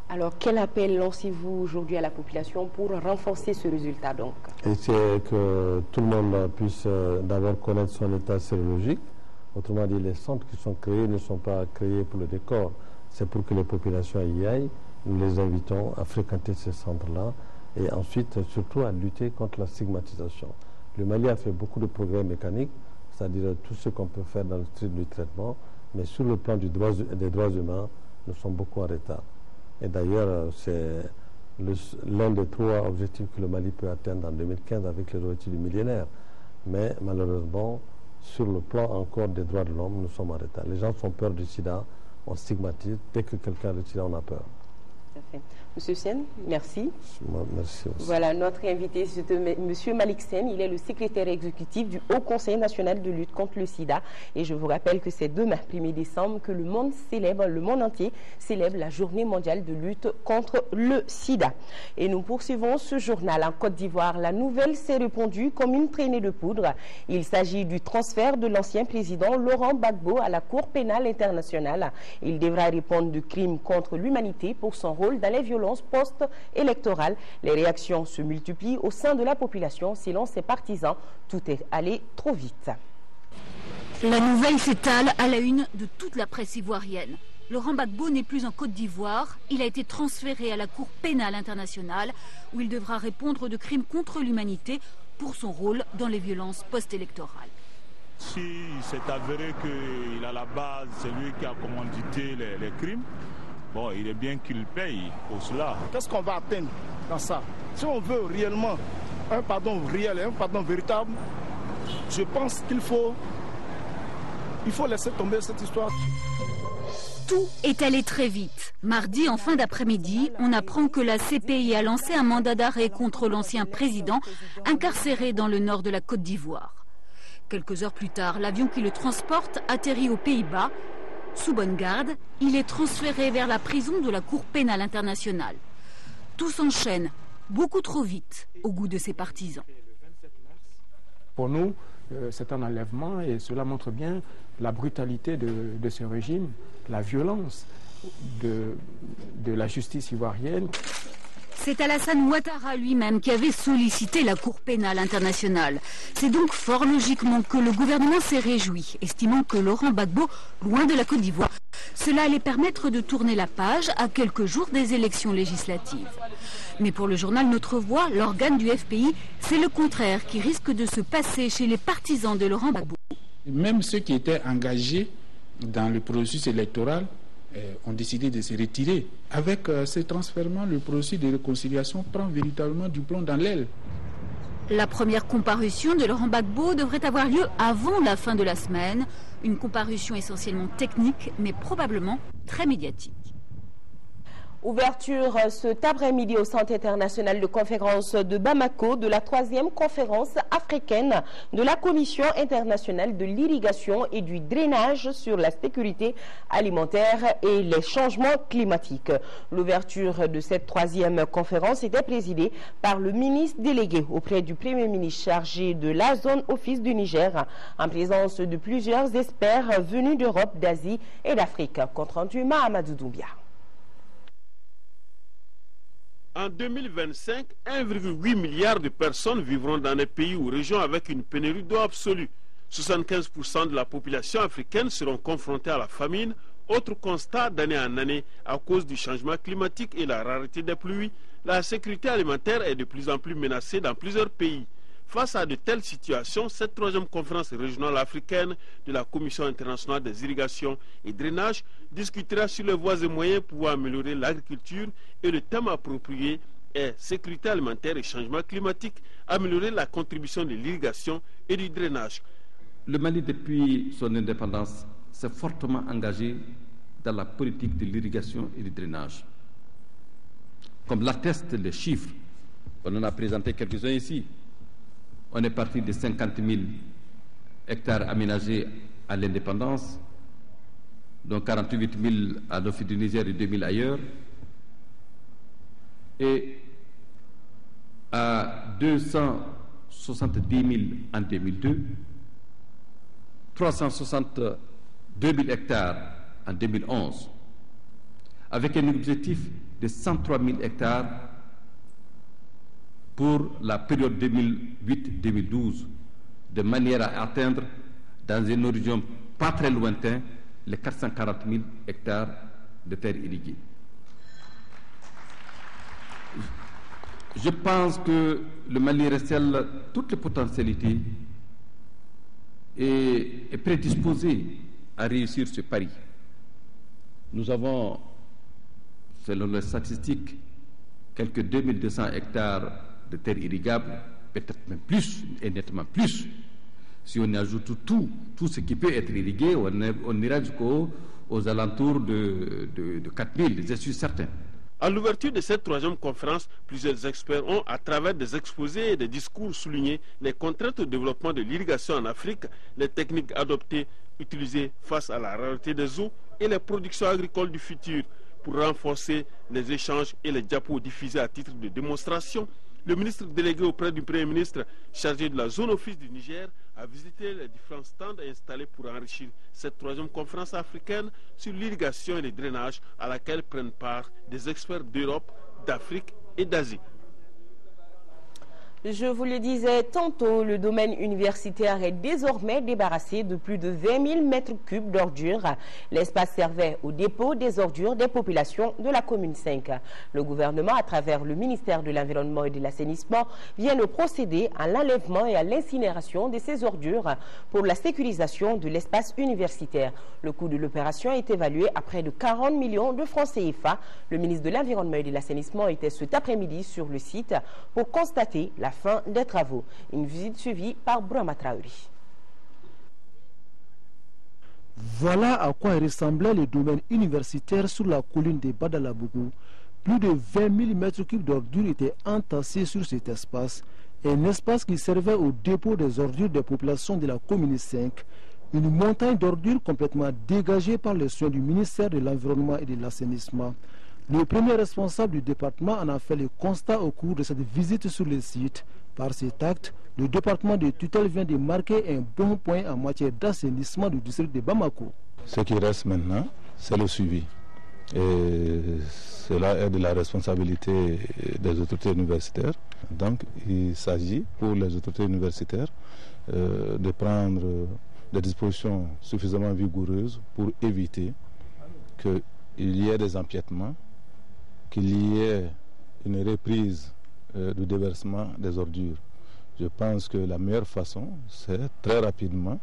Alors, quel appel lancez-vous aujourd'hui à la population pour renforcer ce résultat donc? Et c'est que tout le monde puisse d'abord connaître son état sérologique. Autrement dit, les centres qui sont créés ne sont pas créés pour le décor. C'est pour que les populations y aillent. Nous les invitons à fréquenter ces centres-là et ensuite, surtout, à lutter contre la stigmatisation. Le Mali a fait beaucoup de progrès mécaniques, c'est-à-dire tout ce qu'on peut faire dans le style du traitement, mais sur le plan des droits humains, nous sommes beaucoup en retard. Et d'ailleurs, c'est l'un des 3 objectifs que le Mali peut atteindre en 2015 avec les objectifs du millénaire. Mais malheureusement, sur le plan encore des droits de l'homme, nous sommes en retard. Les gens ont peur du sida, on stigmatise. Dès que quelqu'un a le sida, on a peur. Tout à fait. Monsieur Sène, merci. Merci aussi. Voilà, notre invité, c'est Monsieur Malick Sène. Il est le secrétaire exécutif du Haut Conseil national de lutte contre le sida. Et je vous rappelle que c'est demain, 1er décembre, que le monde entier célèbre la journée mondiale de lutte contre le sida. Et nous poursuivons ce journal en Côte d'Ivoire. La nouvelle s'est répandue comme une traînée de poudre. Il s'agit du transfert de l'ancien président Laurent Gbagbo à la Cour pénale internationale. Il devra répondre de crimes contre l'humanité pour son rôle dans les violences post-électorales. Les réactions se multiplient au sein de la population. Selon ses partisans, tout est allé trop vite. La nouvelle s'étale à la une de toute la presse ivoirienne. Laurent Gbagbo n'est plus en Côte d'Ivoire. Il a été transféré à la Cour pénale internationale où il devra répondre de crimes contre l'humanité pour son rôle dans les violences post-électorales. Si c'est avéré qu'à la base, c'est lui qui a commandité les crimes, bon, il est bien qu'il paye pour cela. Qu'est-ce qu'on va atteindre dans ça? Si on veut réellement un pardon réel et un pardon véritable, je pense qu'il faut laisser tomber cette histoire. Tout est allé très vite. Mardi, en fin d'après-midi, on apprend que la CPI a lancé un mandat d'arrêt contre l'ancien président incarcéré dans le nord de la Côte d'Ivoire. Quelques heures plus tard, l'avion qui le transporte atterrit aux Pays-Bas. Sous bonne garde, il est transféré vers la prison de la Cour pénale internationale. Tout s'enchaîne beaucoup trop vite au goût de ses partisans. Pour nous, c'est un enlèvement et cela montre bien la brutalité de ce régime, la violence de la justice ivoirienne. C'est Alassane Ouattara lui-même qui avait sollicité la Cour pénale internationale. C'est donc fort logiquement que le gouvernement s'est réjoui, estimant que Laurent Gbagbo, loin de la Côte d'Ivoire, cela allait permettre de tourner la page à quelques jours des élections législatives. Mais pour le journal Notre Voix, l'organe du FPI, c'est le contraire qui risque de se passer chez les partisans de Laurent Gbagbo. Même ceux qui étaient engagés dans le processus électoral ont décidé de se retirer. Avec ce transfèrement, le processus de réconciliation prend véritablement du plomb dans l'aile. La première comparution de Laurent Gbagbo devrait avoir lieu avant la fin de la semaine. Une comparution essentiellement technique, mais probablement très médiatique. Ouverture cet après-midi au Centre international de conférence de Bamako de la 3e conférence africaine de la Commission internationale de l'irrigation et du drainage sur la sécurité alimentaire et les changements climatiques. L'ouverture de cette 3e conférence était présidée par le ministre délégué auprès du Premier ministre chargé de la zone office du Niger, en présence de plusieurs experts venus d'Europe, d'Asie et d'Afrique. Compte rendu Mahamadou Doumbia. En 2025, 1,8 milliard de personnes vivront dans des pays ou régions avec une pénurie d'eau absolue. 75% de la population africaine seront confrontées à la famine. Autre constat d'année en année, à cause du changement climatique et la rareté des pluies, la sécurité alimentaire est de plus en plus menacée dans plusieurs pays. Face à de telles situations, cette 3e conférence régionale africaine de la Commission internationale des irrigations et drainages discutera sur les voies et moyens pour améliorer l'agriculture et le thème approprié est sécurité alimentaire et changement climatique, améliorer la contribution de l'irrigation et du drainage. Le Mali, depuis son indépendance, s'est fortement engagé dans la politique de l'irrigation et du drainage. Comme l'attestent les chiffres, on en a présenté quelques-uns ici. On est parti de 50 000 hectares aménagés à l'indépendance, dont 48 000 à l'Office du Niger et 2 000 ailleurs, et à 270 000 en 2002, 362 000 hectares en 2011, avec un objectif de 103 000 hectares pour la période 2008-2012, de manière à atteindre, dans un horizon pas très lointain, les 440 000 hectares de terres irriguées. Je pense que le Mali recèle toutes les potentialités et est prédisposé à réussir ce pari. Nous avons, selon les statistiques, quelques 2200 hectares de terres irrigables, peut-être même plus, et nettement plus. Si on ajoute tout ce qui peut être irrigué, on ira jusqu'aux alentours de 4000, je suis certain. À l'ouverture de cette 3e conférence, plusieurs experts ont, à travers des exposés et des discours, souligné les contraintes au développement de l'irrigation en Afrique, les techniques adoptées, utilisées face à la rareté des eaux et les productions agricoles du futur. Pour renforcer les échanges et les diapos diffusés à titre de démonstration, le ministre délégué auprès du Premier ministre chargé de la zone office du Niger a visité les différents stands installés pour enrichir cette 3e conférence africaine sur l'irrigation et le drainage à laquelle prennent part des experts d'Europe, d'Afrique et d'Asie. Je vous le disais tantôt, le domaine universitaire est désormais débarrassé de plus de 20 000 mètres cubes d'ordures. L'espace servait au dépôt des ordures des populations de la commune 5. Le gouvernement, à travers le ministère de l'Environnement et de l'Assainissement, vient de procéder à l'enlèvement et à l'incinération de ces ordures pour la sécurisation de l'espace universitaire. Le coût de l'opération est évalué à près de 40 millions de francs CFA. Le ministre de l'Environnement et de l'Assainissement était cet après-midi sur le site pour constater la fin des travaux. Une visite suivie par Brahma Traori. Voilà à quoi ressemblait le domaine universitaire sur la colline de Badalabougou. Plus de 20 000 m3 d'ordures étaient entassés sur cet espace, un espace qui servait au dépôt des ordures des populations de la commune 5, une montagne d'ordures complètement dégagée par les soins du ministère de l'Environnement et de l'Assainissement. Le premier responsable du département en a fait le constat au cours de cette visite sur le site. Par cet acte, le département de tutelle vient de marquer un bon point en matière d'assainissement du district de Bamako. Ce qui reste maintenant, c'est le suivi. Et cela est de la responsabilité des autorités universitaires. Donc il s'agit pour les autorités universitaires de prendre des dispositions suffisamment vigoureuses pour éviter qu'il y ait des empiètements, qu'il y ait une reprise du déversement des ordures. Je pense que la meilleure façon, c'est très rapidement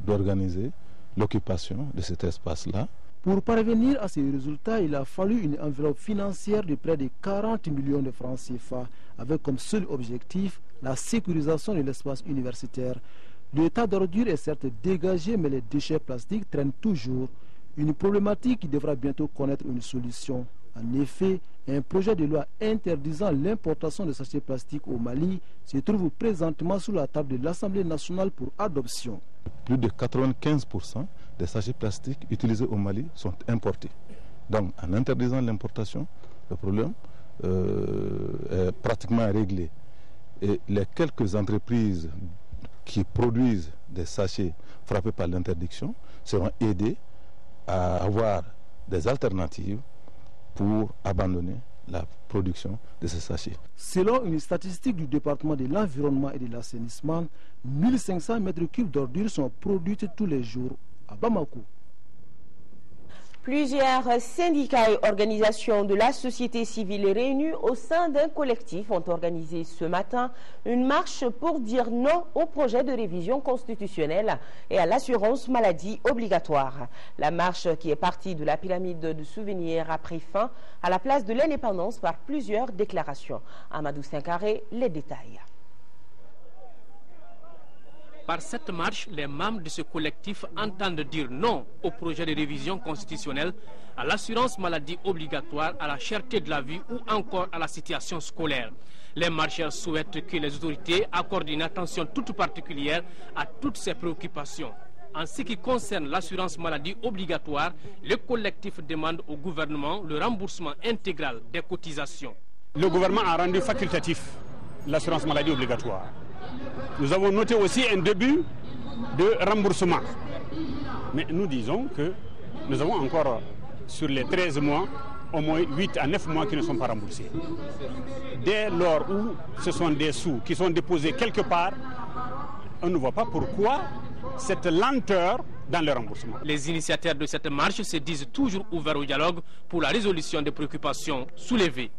d'organiser l'occupation de cet espace-là. Pour parvenir à ces résultats, il a fallu une enveloppe financière de près de 40 millions de francs CFA, avec comme seul objectif la sécurisation de l'espace universitaire. L'état d'ordure est certes dégagé, mais les déchets plastiques traînent toujours. Une problématique qui devra bientôt connaître une solution. En effet, un projet de loi interdisant l'importation de sachets plastiques au Mali se trouve présentement sur la table de l'Assemblée nationale pour adoption. Plus de 95% des sachets plastiques utilisés au Mali sont importés. Donc, en interdisant l'importation, le problème est pratiquement réglé. Et les quelques entreprises qui produisent des sachets frappés par l'interdiction seront aidées à avoir des alternatives pour abandonner la production de ces sachets. Selon une statistique du département de l'environnement et de l'assainissement, 1500 m3 d'ordures sont produites tous les jours à Bamako. Plusieurs syndicats et organisations de la société civile réunis au sein d'un collectif ont organisé ce matin une marche pour dire non au projet de révision constitutionnelle et à l'assurance maladie obligatoire. La marche, qui est partie de la pyramide de souvenirs, a pris fin à la place de l'indépendance par plusieurs déclarations. Amadou Sankaré, les détails. Par cette marche, les membres de ce collectif entendent dire non au projet de révision constitutionnelle, à l'assurance maladie obligatoire, à la cherté de la vie ou encore à la situation scolaire. Les marcheurs souhaitent que les autorités accordent une attention toute particulière à toutes ces préoccupations. En ce qui concerne l'assurance maladie obligatoire, le collectif demande au gouvernement le remboursement intégral des cotisations. Le gouvernement a rendu facultatif l'assurance maladie obligatoire. Nous avons noté aussi un début de remboursement. Mais nous disons que nous avons encore, sur les 13 mois, au moins 8 à 9 mois qui ne sont pas remboursés. Dès lors où ce sont des sous qui sont déposés quelque part, on ne voit pas pourquoi cette lenteur dans le remboursement. Les initiateurs de cette marche se disent toujours ouverts au dialogue pour la résolution des préoccupations soulevées.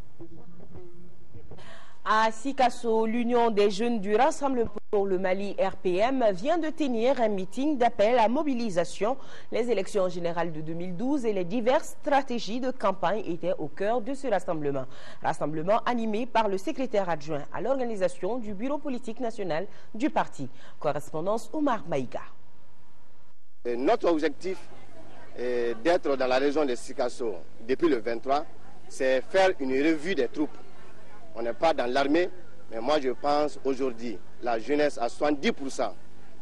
À Sikasso, l'Union des jeunes du Rassemblement pour le Mali RPM vient de tenir un meeting d'appel à mobilisation. Les élections générales de 2012 et les diverses stratégies de campagne étaient au cœur de ce rassemblement. Rassemblement animé par le secrétaire adjoint à l'organisation du bureau politique national du parti. Correspondance Omar Maïga. Notre objectif d'être dans la région de Sikasso depuis le 23, c'est faire une revue des troupes. On n'est pas dans l'armée, mais moi je pense aujourd'hui, la jeunesse à 70%.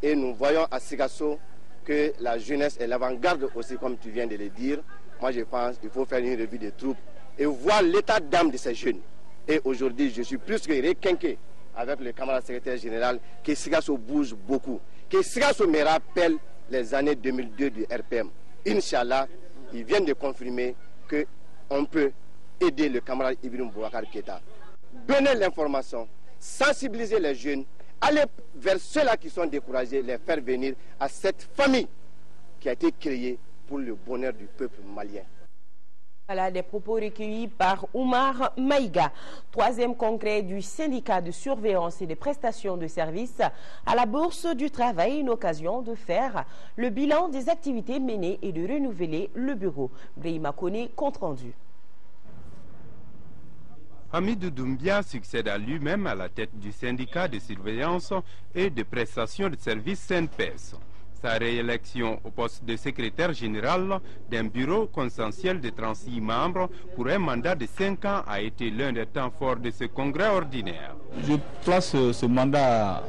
Et nous voyons à Sikasso que la jeunesse est l'avant-garde aussi, comme tu viens de le dire. Moi je pense qu'il faut faire une revue des troupes et voir l'état d'âme de ces jeunes. Et aujourd'hui, je suis plus que requinqué avec le camarade secrétaire général que Sikasso bouge beaucoup. Que Sikasso me rappelle les années 2002 du RPM. Inch'Allah, ils viennent de confirmer qu'on peut aider le camarade Ibrahim Boubacar Keïta. Donner l'information, sensibiliser les jeunes, aller vers ceux-là qui sont découragés, les faire venir à cette famille qui a été créée pour le bonheur du peuple malien. Voilà des propos recueillis par Oumar Maïga. Troisième congrès du syndicat de surveillance et des prestations de services à la Bourse du Travail, une occasion de faire le bilan des activités menées et de renouveler le bureau. Brahima Kone, compte rendu. Hamidou Doumbia succède à lui-même à la tête du syndicat de surveillance et de prestations de services SNPS. Sa réélection au poste de secrétaire général d'un bureau consensuel de 36 membres pour un mandat de 5 ans a été l'un des temps forts de ce congrès ordinaire. Je place ce mandat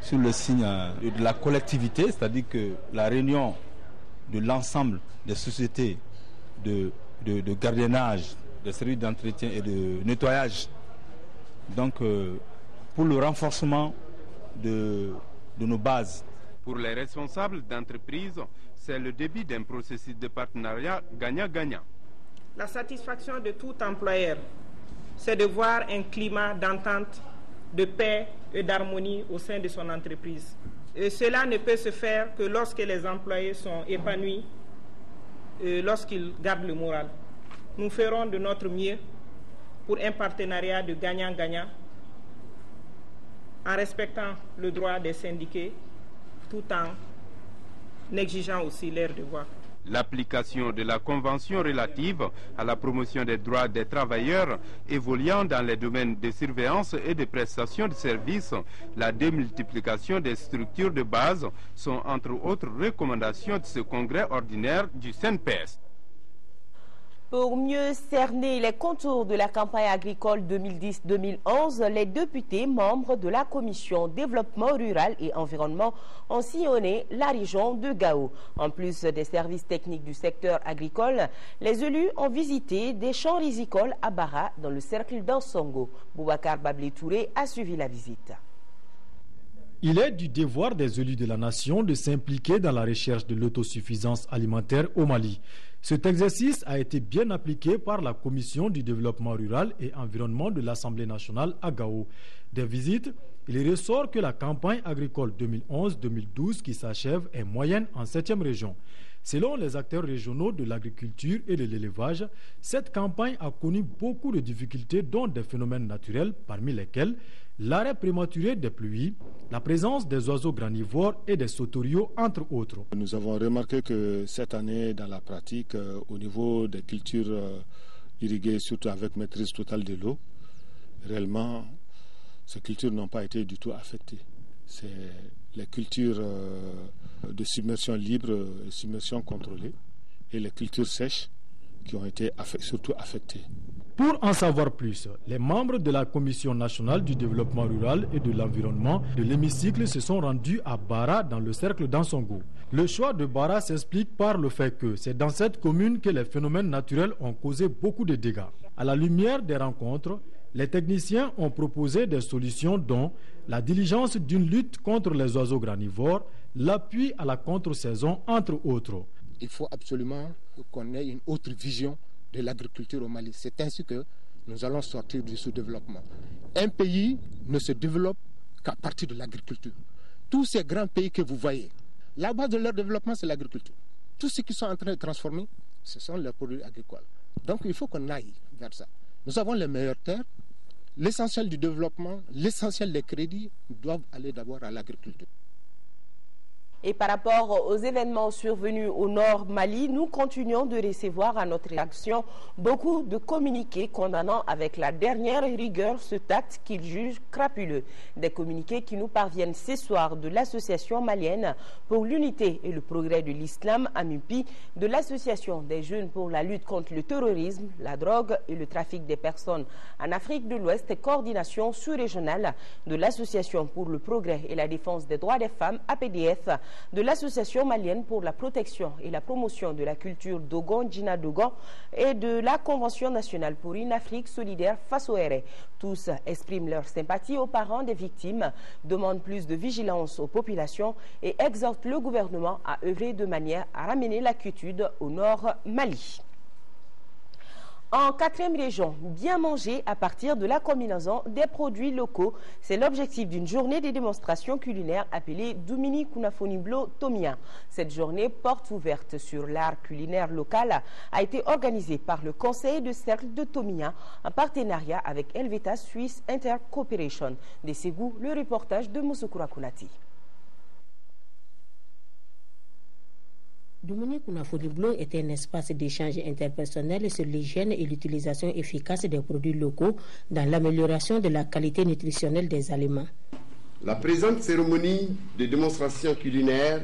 sur le signe de la collectivité, c'est-à-dire que la réunion de l'ensemble des sociétés de gardiennage, de services d'entretien et de nettoyage, donc pour le renforcement de nos bases. Pour les responsables d'entreprise, c'est le début d'un processus de partenariat gagnant-gagnant. La satisfaction de tout employeur, c'est de voir un climat d'entente, de paix et d'harmonie au sein de son entreprise. Et cela ne peut se faire que lorsque les employés sont épanouis et lorsqu'ils gardent le moral. Nous ferons de notre mieux pour un partenariat de gagnant-gagnant en respectant le droit des syndiqués tout en exigeant aussi leurs devoirs. L'application de la Convention relative à la promotion des droits des travailleurs évoluant dans les domaines de surveillance et de prestation de services, la démultiplication des structures de base sont entre autres recommandations de ce congrès ordinaire du CNPS. Pour mieux cerner les contours de la campagne agricole 2010-2011, les députés membres de la Commission Développement rural et environnement ont sillonné la région de Gao. En plus des services techniques du secteur agricole, les élus ont visité des champs rizicoles à Bara dans le cercle d'Ansongo. Boubacar Bablé Touré a suivi la visite. Il est du devoir des élus de la nation de s'impliquer dans la recherche de l'autosuffisance alimentaire au Mali. Cet exercice a été bien appliqué par la Commission du développement rural et environnement de l'Assemblée nationale à Gao. Des visites, il ressort que la campagne agricole 2011-2012 qui s'achève est moyenne en 7e région. Selon les acteurs régionaux de l'agriculture et de l'élevage, cette campagne a connu beaucoup de difficultés, dont des phénomènes naturels, parmi lesquels l'arrêt prématuré des pluies, la présence des oiseaux granivores et des sauteriaux, entre autres. Nous avons remarqué que cette année, dans la pratique, au niveau des cultures irriguées, surtout avec maîtrise totale de l'eau, réellement, ces cultures n'ont pas été du tout affectées. C'est les cultures de submersion libre, submersion contrôlée, et les cultures sèches qui ont été surtout affectées. Pour en savoir plus, les membres de la Commission nationale du développement rural et de l'environnement de l'hémicycle se sont rendus à Bara dans le cercle d'Ansongo. Le choix de Bara s'explique par le fait que c'est dans cette commune que les phénomènes naturels ont causé beaucoup de dégâts. À la lumière des rencontres, les techniciens ont proposé des solutions dont la diligence d'une lutte contre les oiseaux granivores, l'appui à la contre-saison, entre autres. Il faut absolument qu'on ait une autre vision de l'agriculture au Mali. C'est ainsi que nous allons sortir du sous-développement. Un pays ne se développe qu'à partir de l'agriculture. Tous ces grands pays que vous voyez, la base de leur développement, c'est l'agriculture. Tous ceux qui sont en train de transformer, ce sont leurs produits agricoles. Donc il faut qu'on aille vers ça. Nous avons les meilleures terres. L'essentiel du développement, l'essentiel des crédits doivent aller d'abord à l'agriculture. Et par rapport aux événements survenus au nord Mali, nous continuons de recevoir à notre réaction beaucoup de communiqués condamnant avec la dernière rigueur ce acte qu'ils jugent crapuleux. Des communiqués qui nous parviennent ce soir de l'Association malienne pour l'unité et le progrès de l'islam, AMUPI, de l'Association des jeunes pour la lutte contre le terrorisme, la drogue et le trafic des personnes en Afrique de l'Ouest et coordination sous-régionale de l'Association pour le progrès et la défense des droits des femmes, APDF, de l'Association malienne pour la protection et la promotion de la culture Dogon, Djina Dogon, et de la Convention nationale pour une Afrique solidaire face au RE. Tous expriment leur sympathie aux parents des victimes, demandent plus de vigilance aux populations et exhortent le gouvernement à œuvrer de manière à ramener la quiétude au nord Mali. En 4e région, bien manger à partir de la combinaison des produits locaux. C'est l'objectif d'une journée de démonstration culinaire appelée Dumini Kunafoniblo Tomia. Cette journée, porte ouverte sur l'art culinaire local, a été organisée par le Conseil de cercle de Tomia en partenariat avec Helveta Swiss Intercooperation. De Ségou, le reportage de Moussoukoura Kounati. Dumini Kunafoniblo est un espace d'échange interpersonnel sur l'hygiène et l'utilisation efficace des produits locaux dans l'amélioration de la qualité nutritionnelle des aliments. La présente cérémonie de démonstration culinaire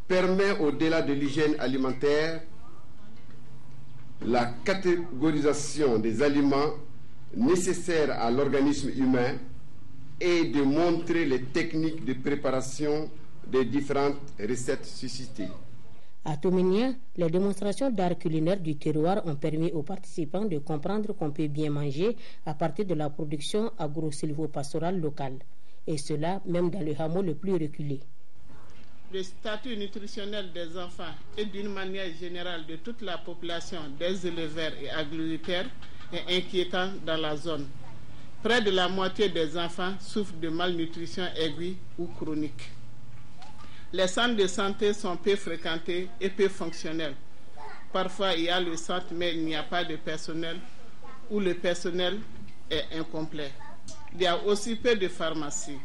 permet, au-delà de l'hygiène alimentaire, la catégorisation des aliments nécessaires à l'organisme humain et de montrer les techniques de préparation des différentes recettes suscitées. À Tominia, les démonstrations d'art culinaire du terroir ont permis aux participants de comprendre qu'on peut bien manger à partir de la production agro-silvopastorale locale, et cela même dans le hameau le plus reculé. Le statut nutritionnel des enfants et d'une manière générale de toute la population des éleveurs et agriculteurs est inquiétant dans la zone. Près de la moitié des enfants souffrent de malnutrition aiguë ou chronique. Les centres de santé sont peu fréquentés et peu fonctionnels. Parfois, il y a le centre, mais il n'y a pas de personnel ou le personnel est incomplet. Il y a aussi peu de pharmacies.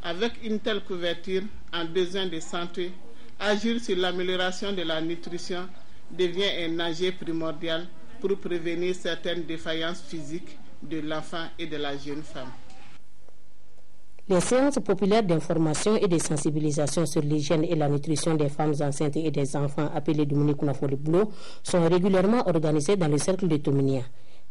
Avec une telle couverture en besoin de santé, agir sur l'amélioration de la nutrition devient un enjeu primordial pour prévenir certaines défaillances physiques de l'enfant et de la jeune femme. Les séances populaires d'information et de sensibilisation sur l'hygiène et la nutrition des femmes enceintes et des enfants, appelées Dominique Kounafo-Deblo, sont régulièrement organisées dans le cercle de Tominia.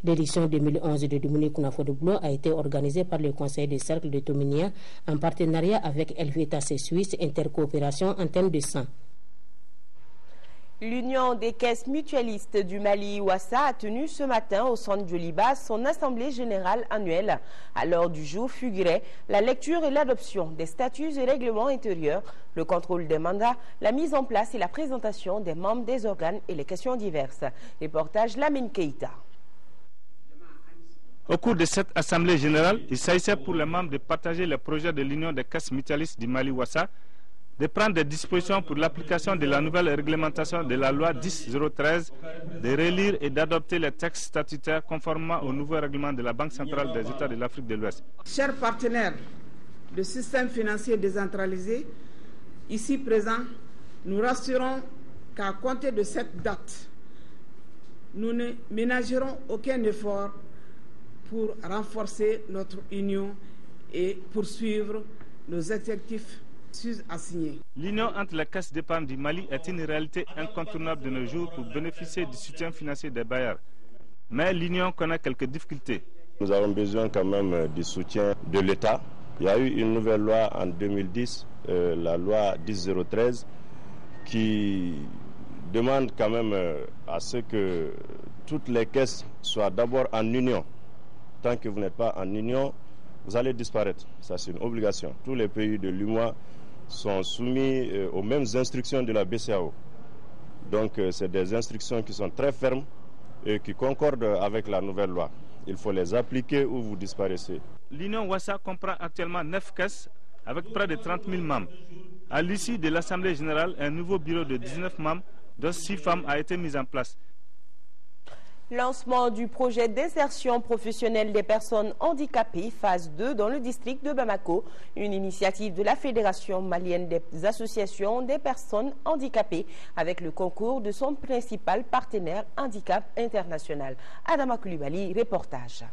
L'édition 2011 de Dominique Kounafo-Deblo a été organisée par le Conseil des cercles de Tominia en partenariat avec Helvetas Suisse, intercoopération en termes de sang. L'Union des caisses mutualistes du Mali, Ouassa, a tenu ce matin au centre Djoliba son assemblée générale annuelle. À l'ordre du jour figurait la lecture et l'adoption des statuts et règlements intérieurs, le contrôle des mandats, la mise en place et la présentation des membres des organes et les questions diverses. Reportage Lamine Keïta. Au cours de cette assemblée générale, il s'agissait pour les membres de partager les projets de l'Union des caisses mutualistes du Mali, Ouassa, de prendre des dispositions pour l'application de la nouvelle réglementation de la loi 10-013, de relire et d'adopter les textes statutaires conformément au nouveau règlement de la Banque centrale des États de l'Afrique de l'Ouest. Chers partenaires du système financier décentralisé, ici présents, nous rassurons qu'à compter de cette date, nous ne ménagerons aucun effort pour renforcer notre union et poursuivre nos objectifs assigné. L'union entre les caisses d'épargne du Mali est une réalité incontournable de nos jours pour bénéficier du soutien financier des bailleurs. Mais l'union connaît quelques difficultés. Nous avons besoin quand même du soutien de l'État. Il y a eu une nouvelle loi en 2010, la loi 10-013, qui demande quand même à ce que toutes les caisses soient d'abord en union. Tant que vous n'êtes pas en union, vous allez disparaître. Ça, c'est une obligation. Tous les pays de l'UMOA sont soumis aux mêmes instructions de la BCEAO. Donc, c'est des instructions qui sont très fermes et qui concordent avec la nouvelle loi. Il faut les appliquer ou vous disparaissez. L'Union Ouassa comprend actuellement 9 caisses avec près de 30 000 membres. À l'issue de l'Assemblée générale, un nouveau bureau de 19 membres, dont 6 femmes, a été mis en place. Lancement du projet d'insertion professionnelle des personnes handicapées, phase 2, dans le district de Bamako, une initiative de la Fédération malienne des associations des personnes handicapées avec le concours de son principal partenaire Handicap International. Adama Koulibaly, reportage.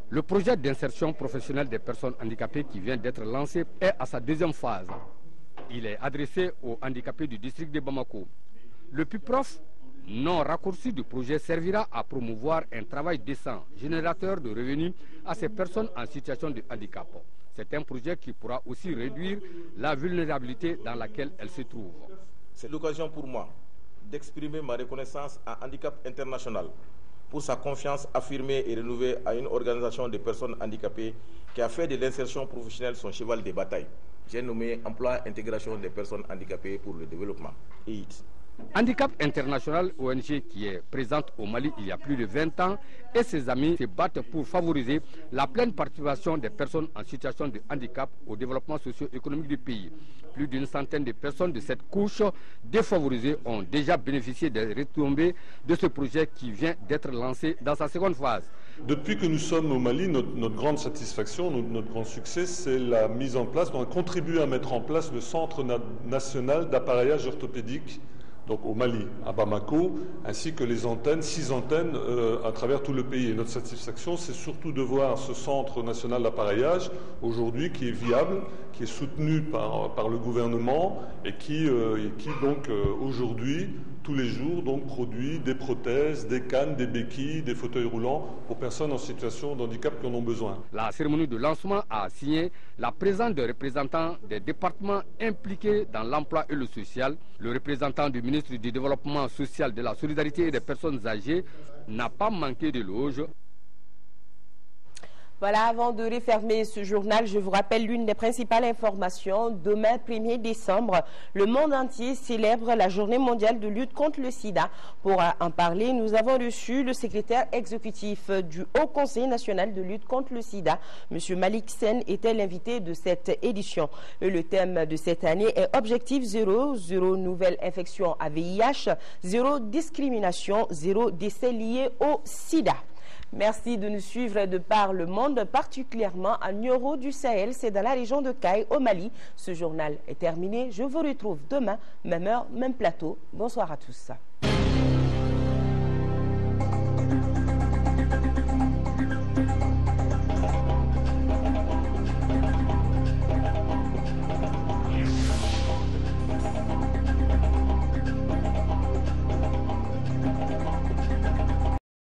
Le projet d'insertion professionnelle des personnes handicapées qui vient d'être lancé est à sa deuxième phase. Il est adressé aux handicapés du district de Bamako. Le PUPROF, nom raccourci du projet, servira à promouvoir un travail décent, générateur de revenus à ces personnes en situation de handicap. C'est un projet qui pourra aussi réduire la vulnérabilité dans laquelle elles se trouvent. C'est l'occasion pour moi d'exprimer ma reconnaissance à Handicap International pour sa confiance affirmée et renouvelée à une organisation de personnes handicapées qui a fait de l'insertion professionnelle son cheval de bataille. J'ai nommé Emploi Intégration des personnes handicapées pour le développement, EIT. Handicap International, ONG qui est présente au Mali il y a plus de 20 ans, et ses amis se battent pour favoriser la pleine participation des personnes en situation de handicap au développement socio-économique du pays. Plus d'une centaine de personnes de cette couche défavorisée ont déjà bénéficié des retombées de ce projet qui vient d'être lancé dans sa seconde phase. Depuis que nous sommes au Mali, notre grande satisfaction, notre grand succès, c'est la mise en place, on a contribué à mettre en place le Centre national d'appareillage orthopédique donc au Mali, à Bamako, ainsi que les antennes, 6 antennes à travers tout le pays. Et notre satisfaction, c'est surtout de voir ce centre national d'appareillage aujourd'hui qui est viable, qui est soutenu par le gouvernement et qui donc aujourd'hui, tous les jours, donc produit des prothèses, des cannes, des béquilles, des fauteuils roulants pour personnes en situation de handicap qui en ont besoin. La cérémonie de lancement a signé la présence de représentants des départements impliqués dans l'emploi et le social. Le représentant du ministre du Développement social, de la solidarité et des personnes âgées n'a pas manqué d'éloges. Voilà, avant de refermer ce journal, je vous rappelle l'une des principales informations. Demain, 1er décembre, le monde entier célèbre la journée mondiale de lutte contre le sida. Pour en parler, nous avons reçu le secrétaire exécutif du Haut Conseil national de lutte contre le sida. M. Malik Sen était l'invité de cette édition. Et le thème de cette année est Objectif 0, 0 nouvelle infection à VIH, 0 discrimination, 0 décès liés au sida. Merci de nous suivre de par le monde, particulièrement à Nioro du Sahel, c'est dans la région de Kaï, au Mali. Ce journal est terminé. Je vous retrouve demain, même heure, même plateau. Bonsoir à tous.